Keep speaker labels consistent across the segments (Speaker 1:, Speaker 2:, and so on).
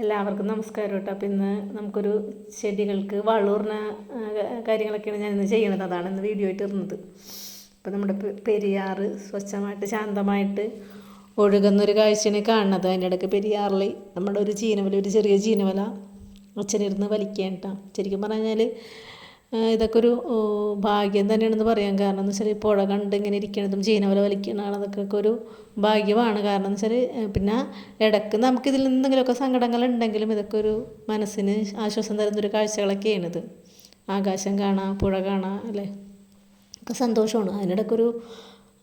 Speaker 1: എല്ലാവർക്കും നമസ്കാരം കേട്ടോ. അപ്പോൾ ഇന്ന് നമുക്കൊരു ചെടികൾക്ക് വളൂർന്ന കാര്യങ്ങളൊക്കെയാണ് ഞാനിന്ന് ചെയ്യണത്. അതാണ് ഇന്ന് വീഡിയോ ആയിട്ട് ഇരുന്നത്. അപ്പോൾ നമ്മുടെ പെരിയാറ് സ്വച്ഛമായിട്ട് ശാന്തമായിട്ട് ഒഴുകുന്നൊരു കാഴ്ചയാണ് കാണുന്നത്. അതിൻ്റെ ഇടയ്ക്ക് പെരിയാറിൽ നമ്മുടെ ഒരു ചീനവല, ഒരു ചെറിയ ചീനവല അച്ഛനിരുന്ന് വലിക്കാൻ കേട്ടോ. ശരിക്കും പറഞ്ഞാൽ ഇതൊക്കെ ഒരു ഭാഗ്യം തന്നെയാണെന്ന് പറയാം. കാരണം എന്ന് വെച്ചാൽ പുഴ കണ്ട് ഇങ്ങനെ ഇരിക്കണതും ചീനവല വലിക്കണതൊക്കെ ഒരു ഭാഗ്യമാണ്. കാരണം എന്ന് വെച്ചാൽ പിന്നെ ഇടയ്ക്ക് നമുക്കിതിൽ എന്തെങ്കിലുമൊക്കെ സങ്കടങ്ങളുണ്ടെങ്കിലും ഇതൊക്കെ ഒരു മനസ്സിന് ആശ്വാസം തരുന്നൊരു കാഴ്ചകളൊക്കെയാണിത്. ആകാശം കാണാം, പുഴ കാണാം, അല്ലേ, ഒക്കെ സന്തോഷമാണ്. അതിനിടയ്ക്കൊരു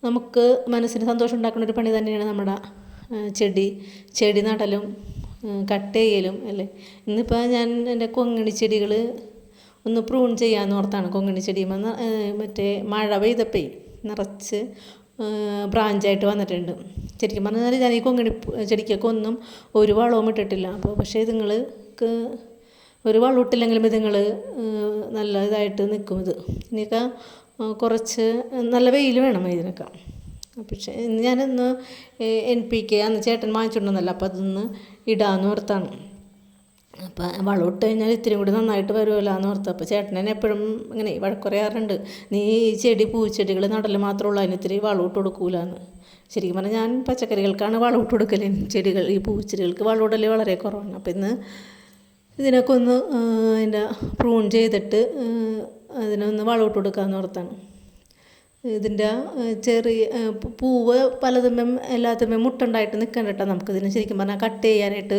Speaker 1: നമുക്ക് മനസ്സിന് സന്തോഷം ഉണ്ടാക്കുന്ന ഒരു പണി തന്നെയാണ് നമ്മുടെ ചെടി നടലും കട്ട് ചെയ്യലും, അല്ലേ. ഇന്നിപ്പോൾ ഞാൻ എൻ്റെ കൊങ്ങിണി ചെടികൾ ഒന്ന് പ്രൂൺ ചെയ്യാമെന്ന് ഓർത്താണ്. കൊങ്ങിണി ചെടിയുമ്പോൾ മറ്റേ മഴ പെയ്തപ്പോൾ നിറച്ച് ബ്രാഞ്ചായിട്ട് വന്നിട്ടുണ്ട്. ശരിക്കും പറഞ്ഞാൽ ഞാൻ ഈ കൊങ്ങിണി ചെടിക്കൊക്കെ ഒന്നും ഒരു വളവും ഇട്ടിട്ടില്ല. അപ്പോൾ പക്ഷേ ഇതുങ്ങൾക്ക് ഒരു വളം ഇട്ടില്ലെങ്കിലും ഇതുങ്ങൾ നല്ല ഇതായിട്ട് നിൽക്കും. ഇനിയൊക്കെ കുറച്ച് നല്ല വെയിൽ വേണം ഇതിനൊക്കെ. പക്ഷേ ഞാനൊന്ന് NPK അന്ന് ചേട്ടൻ വാങ്ങിച്ചിട്ടുണ്ടെന്നല്ല, അപ്പോൾ അതൊന്ന് ഇടാമെന്ന് ഓർത്താണ്. അപ്പോൾ വളം ഇട്ട് കഴിഞ്ഞാൽ ഇത്തിരി കൂടി നന്നായിട്ട് വരുമല്ലോ എന്ന് ഓർത്ത്. അപ്പോൾ ചേട്ടനെ എപ്പോഴും ഇങ്ങനെ വഴക്കുറയാറുണ്ട്, നീ ഈ പൂച്ചെടികൾ നടൽ മാത്രമേ ഉള്ളൂ, അതിന് ഇത്തിരി വളം ഇട്ട് കൊടുക്കൂലെന്ന്. ശരിക്കും പറഞ്ഞാൽ ഞാൻ പച്ചക്കറികൾക്കാണ് വളം ഇട്ട് കൊടുക്കൽ. ഈ പൂച്ചെടികൾക്ക് വളം ഇടൽ വളരെ കുറവാണ്. അപ്പോൾ ഇന്ന് ഇതിനൊക്കെ ഒന്ന് അതിൻ്റെ പ്രൂൺ ചെയ്തിട്ട് അതിനൊന്ന് വളം ഇട്ട് കൊടുക്കാമെന്ന് ഓർത്താണ്. ഇതിൻ്റെ ചെറിയ പൂവ് പലതുമ്പം എല്ലാത്തുമ്പം മുട്ടുണ്ടായിട്ട് നിൽക്കണ്ട. നമുക്കിതിന് ശരിക്കും പറഞ്ഞാൽ കട്ട് ചെയ്യാനായിട്ട്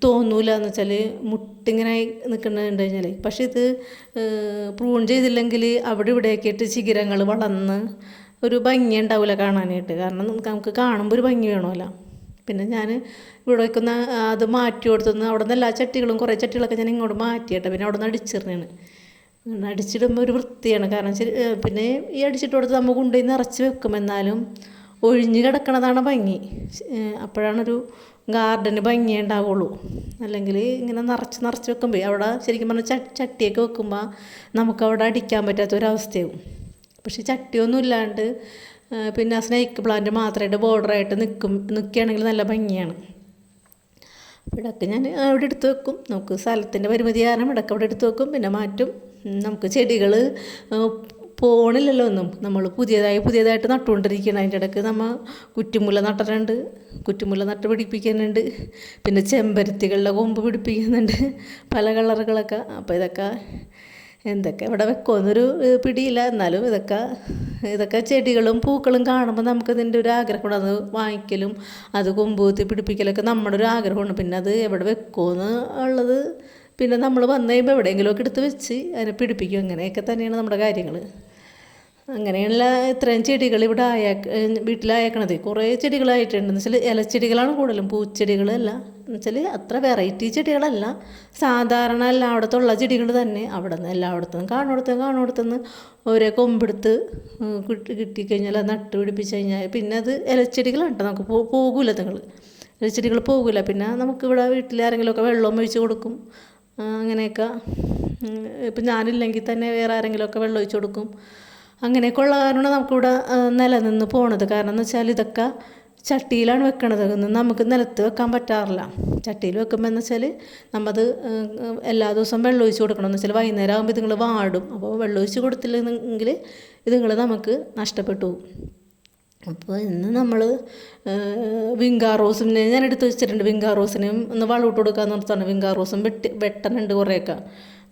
Speaker 1: തോന്നൂല. എന്ന് വെച്ചാൽ മുട്ടിങ്ങനെ നിൽക്കുന്നുണ്ട് കഴിഞ്ഞാൽ. പക്ഷേ ഇത് പ്രൂൺ ചെയ്തില്ലെങ്കിൽ അവിടെ ഇവിടെയൊക്കെ ആയിട്ട് ശിഖരങ്ങൾ വളർന്ന് ഒരു ഭംഗി ഉണ്ടാവില്ല കാണാനായിട്ട്. കാരണം നമുക്ക് കാണുമ്പോൾ ഒരു ഭംഗി വേണമല്ലോ. പിന്നെ ഞാൻ ഇവിടെ വയ്ക്കുന്ന അത് മാറ്റി കൊടുത്തുനിന്ന് അവിടെ നിന്ന് എല്ലാ ചട്ടികളും കുറേ ചട്ടികളൊക്കെ ഞാൻ ഇങ്ങോട്ട് മാറ്റിയിട്ട് പിന്നെ അവിടെ നിന്ന് അടിച്ചിരുന്നതാണ്. അടിച്ചിടുമ്പോൾ ഒരു വൃത്തിയാണ്. കാരണം പിന്നെ ഈ അടിച്ചിട്ട് കൊടുത്ത് നമ്മൾ കൊണ്ടുപോയി നിറച്ച് വെക്കും, എന്നാലും ഒഴിഞ്ഞ് കിടക്കണതാണ് ഭംഗി. അപ്പോഴാണൊരു ഗാർഡന് ഭംഗി ഉണ്ടാവുള്ളൂ. അല്ലെങ്കിൽ ഇങ്ങനെ നിറച്ച് വെക്കുമ്പോൾ അവിടെ ശരിക്കും പറഞ്ഞാൽ ചട്ടിയൊക്കെ വെക്കുമ്പോൾ നമുക്കവിടെ അടിക്കാൻ പറ്റാത്തൊരവസ്ഥയാവും. പക്ഷേ ചട്ടിയൊന്നും ഇല്ലാണ്ട് പിന്നെ സ്നേക്ക് പ്ലാന്റ് മാത്രമായിട്ട് ബോർഡറായിട്ട് നിൽക്കുകയാണെങ്കിൽ നല്ല ഭംഗിയാണ്. അപ്പോൾ ഇടയ്ക്ക് ഞാൻ അവിടെ എടുത്ത് വെക്കും. നമുക്ക് സ്ഥലത്തിൻ്റെ പരിമിതി കാരണം ഇടയ്ക്ക് അവിടെ എടുത്ത് വെക്കും, പിന്നെ മാറ്റും. നമുക്ക് ചെടികൾ പോണില്ലല്ലോ ഒന്നും, നമ്മൾ പുതിയതായിട്ട് നട്ടുകൊണ്ടിരിക്കണം. അതിൻ്റെ ഇടയ്ക്ക് നമ്മൾ കുറ്റിമുല്ല നട്ട് പിടിപ്പിക്കുന്നുണ്ട്. പിന്നെ ചെമ്പരത്തികളുടെ കൊമ്പ് പിടിപ്പിക്കുന്നുണ്ട്, പല കളറുകളൊക്കെ. അപ്പോൾ എന്തൊക്കെ ഇവിടെ വെക്കുമെന്നൊരു പിടിയില്ല. എന്നാലും ഇതൊക്കെ ചെടികളും പൂക്കളും കാണുമ്പോൾ നമുക്കതിൻ്റെ ഒരു ആഗ്രഹമാണ്. അത് വാങ്ങിക്കലും അത് കൊമ്പ് കുത്തി പിടിപ്പിക്കലൊക്കെ നമ്മുടെ ഒരു ആഗ്രഹമാണ്. പിന്നെ അത് എവിടെ വെക്കുമെന്ന് ഉള്ളത് പിന്നെ നമ്മൾ വന്നു കഴിയുമ്പോൾ എവിടെയെങ്കിലുമൊക്കെ എടുത്ത് വെച്ച് അതിനെ പിടിപ്പിക്കും. അങ്ങനെയൊക്കെ തന്നെയാണ് നമ്മുടെ കാര്യങ്ങൾ. അങ്ങനെയുള്ള ഇത്രയും ചെടികൾ ഇവിടെ വീട്ടിലായേക്കണത്. കുറേ ചെടികളായിട്ടുണ്ടെന്ന് വെച്ചാൽ ഇലച്ചെടികളാണ് കൂടുതലും, പൂച്ചെടികളല്ല. എന്ന് വെച്ചാൽ അത്ര വെറൈറ്റി ചെടികളല്ല, സാധാരണ എല്ലായിടത്തുള്ള ചെടികൾ തന്നെ. അവിടെ നിന്ന് എല്ലായിടത്തും കാണുന്നിടത്തുനിന്ന് ഓരോ കൊമ്പെടുത്ത് കിട്ടിക്കഴിഞ്ഞാൽ അത് നട്ട് പിടിപ്പിച്ച് കഴിഞ്ഞാൽ പിന്നെ അത് ഇലച്ചെടികളാണ് കേട്ടോ. നമുക്ക് പോകില്ല, ഇലച്ചെടികൾ പോകില്ല. പിന്നെ നമുക്കിവിടെ വീട്ടിൽ ആരെങ്കിലുമൊക്കെ വെള്ളം ഒഴിച്ച് കൊടുക്കും. അങ്ങനെയൊക്കെ ഇപ്പം ഞാനില്ലെങ്കിൽ തന്നെ വേറെ ആരെങ്കിലുമൊക്കെ വെള്ളം ഒഴിച്ച് കൊടുക്കും. അങ്ങനെയൊക്കെ ഉള്ള കാരണം നമുക്കിവിടെ നിലനിന്ന് പോണത്. കാരണം എന്ന് വെച്ചാൽ ഇതൊക്കെ ചട്ടിയിലാണ് വെക്കണത്. നമുക്ക് നിലത്ത് വെക്കാൻ പറ്റാറില്ല. ചട്ടിയിൽ വെക്കുമ്പോൾ എന്ന് വെച്ചാൽ നമ്മത് എല്ലാ ദിവസവും വെള്ളം ഒഴിച്ച് കൊടുക്കണം. എന്ന് വെച്ചാൽ വൈകുന്നേരം ആകുമ്പോൾ ഇതുങ്ങൾ വാടും. അപ്പോൾ വെള്ളം ഒഴിച്ച് കൊടുത്തില്ലെങ്കിൽ ഇതുങ്ങൾ നമുക്ക് നഷ്ടപ്പെട്ടു പോകും. അപ്പോൾ ഇന്ന് നമ്മൾ വിങ്കാറോസിനെ ഞാൻ എടുത്ത് വെച്ചിട്ടുണ്ട്. വിങ്കാറോസിനും ഒന്ന് വളമിട്ട് കൊടുക്കാമെന്ന് ഓർത്താണ്. വിങ്കാറോസും വെട്ടനുണ്ട് കുറേയൊക്കെ,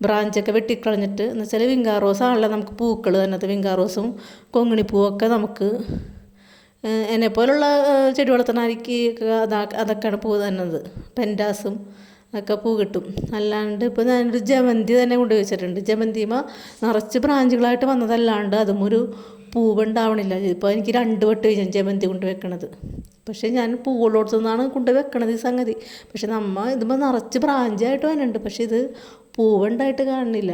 Speaker 1: ബ്രാഞ്ചൊക്കെ വെട്ടിക്കളഞ്ഞിട്ട്. എന്ന് വെച്ചാൽ വിങ്കാറോസ് ആണല്ലോ നമുക്ക് പൂക്കൾ തന്നത്. വിങ്കാറോസും കൊങ്ങിണിപ്പൂവൊക്കെ നമുക്ക് എന്നെപ്പോലുള്ള ചെടി വളർത്തണായിരിക്ക് അതൊക്കെയാണ് പൂ തന്നത്. പെൻറ്റാസും ഒക്കെ പൂ കിട്ടും. അല്ലാണ്ട് ഇപ്പോൾ ഞാനൊരു ജമന്തി തന്നെ കൊണ്ടുവച്ചിട്ടുണ്ട്. ജമന്തിമ നിറച്ച് ബ്രാഞ്ചുകളായിട്ട് വന്നതല്ലാണ്ട് അതും ഒരു പൂവുണ്ടാവണില്ല. ഇപ്പോൾ എനിക്ക് 2 വട്ടം ജമന്തി കൊണ്ട് വെക്കണത്. പക്ഷേ ഞാൻ പൂവുള്ളോടത്തു നിന്നാണ് കൊണ്ട് വെക്കണത് ഈ സംഗതി. പക്ഷെ ഇതുമ്പോൾ നിറച്ച് ബ്രാഞ്ചായിട്ട് വന്നിട്ടുണ്ട്. പക്ഷേ ഇത് പൂവുണ്ടായിട്ട് കാണുന്നില്ല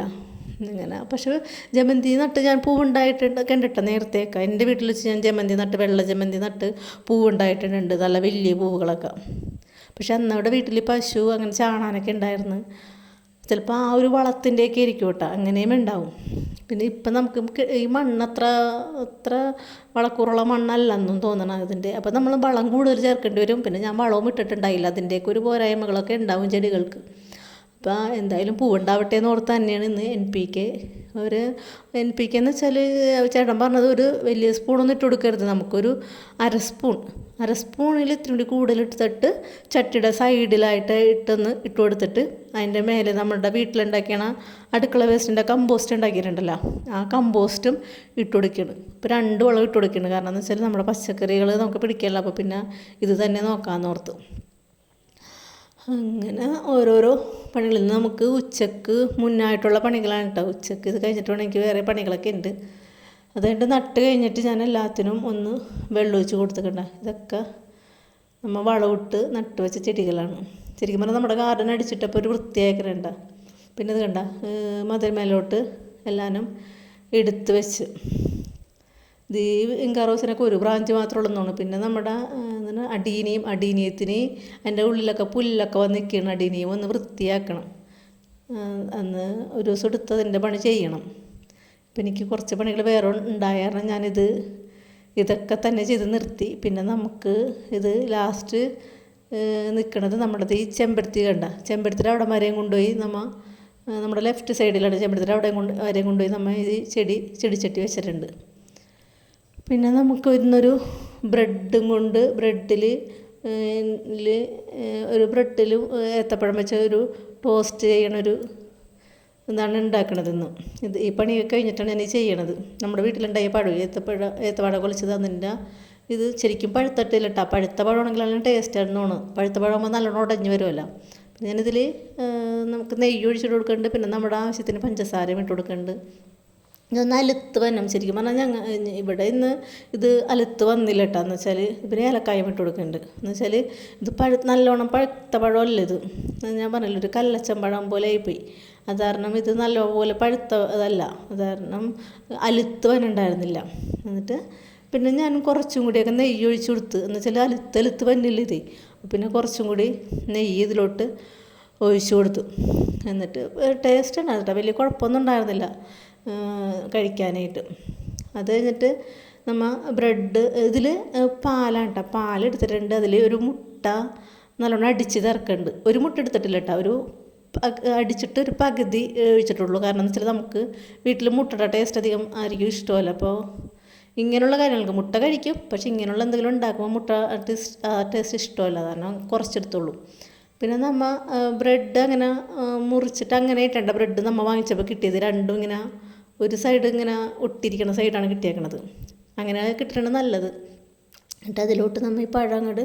Speaker 1: ഇങ്ങനെ. പക്ഷേ ജമന്തി നട്ട് ഞാൻ പൂവുണ്ടായിട്ടുണ്ട് കണ്ടിട്ട് നേരത്തെയൊക്കെ. എൻ്റെ വീട്ടിൽ വെച്ച് ഞാൻ ജമന്തി നട്ട്, വെള്ള ജമന്തി നട്ട് പൂവുണ്ടായിട്ടുണ്ട്, നല്ല വലിയ പൂവുകളൊക്കെ. പക്ഷെ അന്നവിടെ വീട്ടിൽ പശു അങ്ങനെ ചാണാനൊക്കെ ഉണ്ടായിരുന്നു. ചിലപ്പോൾ ആ ഒരു വളത്തിൻ്റെയൊക്കെ ആയിരിക്കും കേട്ടോ, അങ്ങനെയും ഉണ്ടാവും. പിന്നെ ഇപ്പം നമുക്ക് ഈ മണ്ണത്ര അത്ര വളക്കൂറുള്ള മണ്ണല്ലെന്നും തോന്നണം ഇതിൻ്റെ. അപ്പോൾ നമ്മൾ വളം കൂടുതൽ ചേർക്കേണ്ടി വരും. പിന്നെ ഞാൻ വളവും ഇട്ടിട്ടുണ്ടായില്ല, അതിൻ്റെയൊക്കെ ഒരു പോരായ്മകളൊക്കെ ഉണ്ടാവും ചെടികൾക്ക്. അപ്പോൾ എന്തായാലും പൂവുണ്ടാവട്ടെ എന്ന് ഓർത്ത് തന്നെയാണ് ഇന്ന് NPK. ഒരു NPK എന്ന് വെച്ചാൽ ചേട്ടൻ പറഞ്ഞത് ഒരു വലിയ സ്പൂണൊന്നും ഇട്ട് കൊടുക്കരുത്, നമുക്കൊരു അര സ്പൂണിൽ ഇത്തിരി കൂടി കൂടുതലിട്ടിട്ട് ചട്ടിയുടെ സൈഡിലായിട്ട് ഇട്ട് കൊടുത്തിട്ട് അതിൻ്റെ മേലെ നമ്മുടെ വീട്ടിലുണ്ടാക്കിയ അടുക്കള വേസ്റ്റിൻ്റെ കമ്പോസ്റ്റ് ഉണ്ടാക്കിയിട്ടുണ്ടല്ലോ, ആ കമ്പോസ്റ്റും ഇട്ട് കൊടുക്കണം. ഇപ്പോൾ 2 വളം ഇട്ട് കൊടുക്കണം. കാരണം എന്ന് വെച്ചാൽ നമ്മുടെ പച്ചക്കറികൾ നമുക്ക് പിടിക്കില്ല, അപ്പോൾ പിന്നെ ഇത് തന്നെ നോക്കാമെന്നോർത്ത്. അങ്ങനെ ഓരോരോ പണികളിൽ നിന്ന് നമുക്ക് ഉച്ചക്ക് മുന്നായിട്ടുള്ള പണികളാണ് കേട്ടോ. ഉച്ചക്ക് ഇത് കഴിഞ്ഞിട്ട് വേണമെങ്കിൽ എനിക്ക് വേറെ പണികളൊക്കെ ഉണ്ട്. അതുകൊണ്ട് നട്ട് കഴിഞ്ഞിട്ട് ഞാൻ എല്ലാത്തിനും ഒന്ന് വെള്ളമൊഴിച്ച് കൊടുത്തിട്ടുണ്ട്. ഇതൊക്കെ നമ്മൾ വളമിട്ട് നട്ട് വെച്ച ചെടികളാണ്. ശരിക്കും പറഞ്ഞാൽ നമ്മുടെ ഗാർഡൻ അടിച്ചിട്ടപ്പോൾ ഒരു വൃത്തിയാക്കലുണ്ട. പിന്നെ ഇത് കണ്ട മതിൽ മേലോട്ട് എല്ലാനും എടുത്ത് വെച്ച്. ഇത് ഇൻകാറോസിനൊക്കെ ഒരു ബ്രാഞ്ച് മാത്രമേ ഉള്ളൂ. പിന്നെ നമ്മുടെ അടീനിയത്തിന് അതിൻ്റെ ഉള്ളിലൊക്കെ പുല്ലൊക്കെ വന്ന് നിൽക്കണം. അടീനിയം ഒന്ന് വൃത്തിയാക്കണം. അന്ന് ഒരു ദിവസം എടുത്തതിൻ്റെ പണി ചെയ്യണം. ഇപ്പം എനിക്ക് കുറച്ച് പണികൾ വേറെ ഉണ്ടായ കാരണം ഇതൊക്കെ തന്നെ ചെയ്ത് നിർത്തി. പിന്നെ നമുക്ക് ഇത് ലാസ്റ്റ് നിൽക്കണത് നമ്മുടെ ഈ ചെമ്പരത്തി ചെമ്പരത്തിയുടെ അവിടെ വരെയും കൊണ്ടുപോയി നമ്മുടെ ലെഫ്റ്റ് സൈഡിലാണ് ചെമ്പരത്തിയുടെ അവിടെ വരെയും കൊണ്ടുപോയി നമ്മൾ ഈ ചെടിച്ചട്ടി വെച്ചിട്ടുണ്ട്. പിന്നെ നമുക്ക് ഇന്നൊരു ബ്രെഡിൽ ഒരു ബ്രെഡിൽ ഏത്തപ്പഴം വെച്ച ഒരു ടോസ്റ്റ് ചെയ്യണൊരു എന്താണ് ഉണ്ടാക്കണത് ഇന്ന്. ഈ പണിയൊക്കെ കഴിഞ്ഞിട്ടാണ് ഞാൻ ചെയ്യണത്. നമ്മുടെ വീട്ടിലുണ്ടായ ഏത്തപ്പഴം കൊലിച്ചത് അതിൻ്റെ ഇത് ശരിക്കും പഴുത്തിട്ടില്ല കേട്ടോ. പഴുത്ത പഴമാണെങ്കിൽ നല്ല ടേസ്റ്റ് ആണെന്നാണ്. പഴുത്ത പഴമാകുമ്പോൾ നല്ലോണം ഉടഞ്ഞ് വരുമല്ലോ. പിന്നെ ഞാനിതിൽ നമുക്ക് നെയ്യ് ഒഴിച്ചിട്ട് കൊടുക്കുന്നുണ്ട്. പിന്നെ നമ്മുടെ ആവശ്യത്തിന് പഞ്ചസാരയും ഇട്ട് കൊടുക്കുന്നുണ്ട്. ഇതൊന്ന് അലുത്ത് വരണം. ശരിക്കും പറഞ്ഞാൽ ഇവിടെ ഇന്ന് ഇത് അലുത്ത് വന്നില്ല കേട്ടോ. എന്ന് വെച്ചാൽ പിന്നെ ഏലക്കായം ഇട്ട് കൊടുക്കുന്നുണ്ട്. എന്ന് വെച്ചാൽ ഇത് നല്ലോണം പഴുത്ത പഴമല്ല ഇത്. ഞാൻ പറഞ്ഞല്ലോ, ഒരു കല്ലച്ചമ്പഴം പോലെ ആയിപ്പോയി. അത് കാരണം ഇത് നല്ലപോലെ പഴുത്തതല്ല. അത് കാരണം അലുത്ത് വന്നുണ്ടായിരുന്നില്ല. എന്നിട്ട് പിന്നെ ഞാൻ കുറച്ചും കൂടിയൊക്കെ നെയ്യ് ഒഴിച്ച് കൊടുത്ത്. എന്ന് വെച്ചാൽ അലുത്ത് വന്നില്ല ഇത്. പിന്നെ കുറച്ചും കൂടി നെയ്യ് ഇതിലോട്ട് ഒഴിച്ചു കൊടുത്തു. എന്നിട്ട് ടേസ്റ്റ് ഉണ്ടായിരുന്നു കേട്ടോ. വലിയ കുഴപ്പമൊന്നും ഉണ്ടായിരുന്നില്ല കഴിക്കാനായിട്ട്. അത് കഴിഞ്ഞിട്ട് നമ്മൾ ബ്രെഡ് ഇതിൽ പാലാണ് കേട്ടോ. പാലെടുത്തിട്ടുണ്ട്. അതിൽ ഒരു മുട്ട നല്ലോണം അടിച്ച് ചേർക്കുന്നുണ്ട്. ഒരു മുട്ട എടുത്തിട്ടില്ല കേട്ടോ. ഒരു അടിച്ചിട്ട് ഒരു പകുതി ഒഴിച്ചിട്ടുള്ളൂ. കാരണം എന്ന് വെച്ചാൽ നമുക്ക് വീട്ടിൽ മുട്ടയുടെ ടേസ്റ്റ് അധികം ആയിരിക്കും ഇഷ്ടമല്ല. അപ്പോൾ ഇങ്ങനെയുള്ള കാര്യങ്ങൾക്ക് മുട്ട കഴിക്കും, പക്ഷേ ഇങ്ങനെയുള്ള എന്തെങ്കിലും ഉണ്ടാക്കുമ്പോൾ മുട്ട ടേസ്റ്റ് ഇഷ്ടമല്ല. കാരണം കുറച്ചെടുത്തുള്ളൂ. പിന്നെ നമ്മൾ ബ്രെഡ് അങ്ങനെ മുറിച്ചിട്ട് അങ്ങനെ ഇട്ടേണ്ട. ബ്രെഡ് നമ്മൾ വാങ്ങിച്ചപ്പോൾ കിട്ടിയത് രണ്ടും ഇങ്ങനെ ഒരു സൈഡ് ഇങ്ങനെ ഒട്ടിരിക്കുന്ന സൈഡാണ് കിട്ടിയേക്കണത്. അങ്ങനെ കിട്ടണത് നല്ലത്. എന്നിട്ട് അതിലോട്ട് നമ്മൾ ഈ പഴം അങ്ങോട്ട്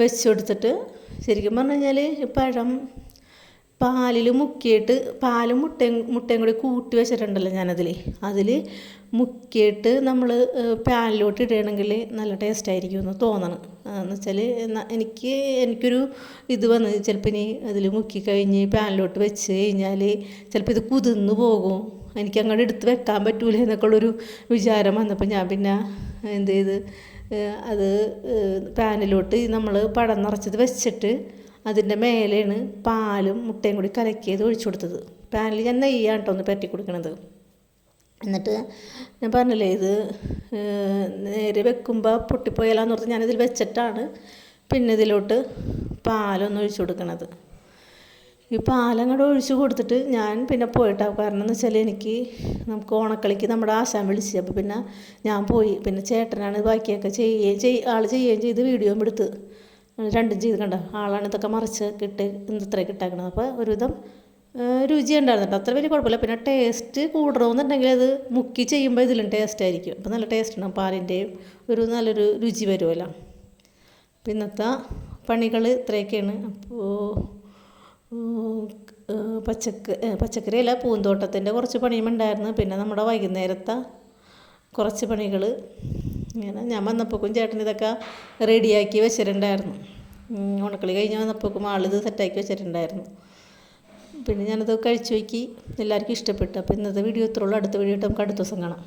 Speaker 1: വെച്ച് കൊടുത്തിട്ട്, ശരിക്കും പറഞ്ഞു കഴിഞ്ഞാൽ ഈ പഴം പാലിൽ മുക്കിയിട്ട് പാലും മുട്ടയും കൂടി കൂട്ടി വെച്ചിട്ടുണ്ടല്ലോ അതിൽ മുക്കിയിട്ട് നമ്മൾ പാനിലോട്ട് ഇടുകയാണെങ്കിൽ നല്ല ടേസ്റ്റായിരിക്കും എന്ന് തോന്നണം. എന്ന് വെച്ചാൽ എനിക്കൊരു ഇത് വന്ന് ചിലപ്പോൾ ഇനി അതിൽ മുക്കി കഴിഞ്ഞ് പാനിലോട്ട് വെച്ച് കഴിഞ്ഞാൽ ചിലപ്പോൾ ഇത് കുതിർന്ന് പോകും, എനിക്ക് അങ്ങോട്ട് എടുത്ത് വെക്കാൻ പറ്റൂല എന്നൊക്കെയുള്ളൊരു വിചാരം വന്നപ്പോൾ ഞാൻ പിന്നെ എന്ത് ചെയ്ത് അത് പാനിലോട്ട് നമ്മൾ പഴം നിറച്ചത് വെച്ചിട്ട് അതിൻ്റെ മേലെയാണ് പാലും മുട്ടയും കൂടി കലക്കിയത് ഒഴിച്ചു കൊടുത്തത്. പാനിൽ ഞാൻ നെയ്യാണ് കേട്ടോ ഒന്ന് പരട്ടി കൊടുക്കണത്. എന്നിട്ട് ഞാൻ പറഞ്ഞില്ലേ, ഇത് നേരെ വെക്കുമ്പോൾ പൊട്ടിപ്പോയാലാന്ന് ഓർത്ത് ഞാനിതിൽ വെച്ചിട്ടാണ് പിന്നെ ഇതിലോട്ട് പാലൊന്ന് ഒഴിച്ചു കൊടുക്കണത്. ഈ പാലങ്ങോട്ട് ഒഴിച്ച് കൊടുത്തിട്ട് ഞാൻ പിന്നെ പോയിട്ടാണ്. കാരണം എന്ന് വെച്ചാൽ നമുക്ക് ഓണക്കളിക്ക് നമ്മുടെ ആശാൻ വിളിച്ച്. അപ്പോൾ പിന്നെ ഞാൻ പോയി. പിന്നെ ചേട്ടനാണ് ബാക്കിയൊക്കെ ആൾ ചെയ്യുകയും ചെയ്ത് വീഡിയോയും എടുത്ത് രണ്ടും ചെയ്ത് കണ്ട ആളാണ് ഇതൊക്കെ മറിച്ച് ഇത്രയൊക്കെ ഇട്ടാക്കണത്. അപ്പോൾ ഒരുവിധം രുചി ഉണ്ടായിരുന്നു കേട്ടോ. അത്ര വലിയ കുഴപ്പമില്ല. പിന്നെ ടേസ്റ്റ് കൂടണമെന്നുണ്ടെങ്കിൽ അത് മുക്കി ചെയ്യുമ്പോൾ ഇതിലും ടേസ്റ്റ് ആയിരിക്കും. അപ്പോൾ നല്ല ടേസ്റ്റ് ഉണ്ടാകും. പാലിൻ്റെയും ഒരു നല്ലൊരു രുചി വരുമല്ലോ. അപ്പോൾ ഇന്നത്തെ പണികൾ ഇത്രയൊക്കെയാണ്. അപ്പോൾ പച്ചക്കറിയല്ല, പൂന്തോട്ടത്തിൻ്റെ കുറച്ച് പണിയും ഉണ്ടായിരുന്നു. പിന്നെ നമ്മുടെ വൈകുന്നേരത്തെ കുറച്ച് പണികൾ ഇങ്ങനെ ഞാൻ വന്നപ്പോഴേക്കും ചേട്ടൻ ഇതൊക്കെ റെഡിയാക്കി വെച്ചിട്ടുണ്ടായിരുന്നു. ഉണക്കളി കഴിഞ്ഞ് വന്നപ്പോഴേക്കും ആളിത് സെറ്റാക്കി വെച്ചിട്ടുണ്ടായിരുന്നു. പിന്നെ ഞാനത് കഴിച്ചു നോക്കി, എല്ലാവർക്കും ഇഷ്ടപ്പെട്ടു. അപ്പോൾ ഇന്നത്തെ വീഡിയോ ഇത്രയുള്ളൂ. അടുത്ത വീഡിയോ ആയിട്ട് നമുക്ക് അടുത്ത ദിവസം കാണാം.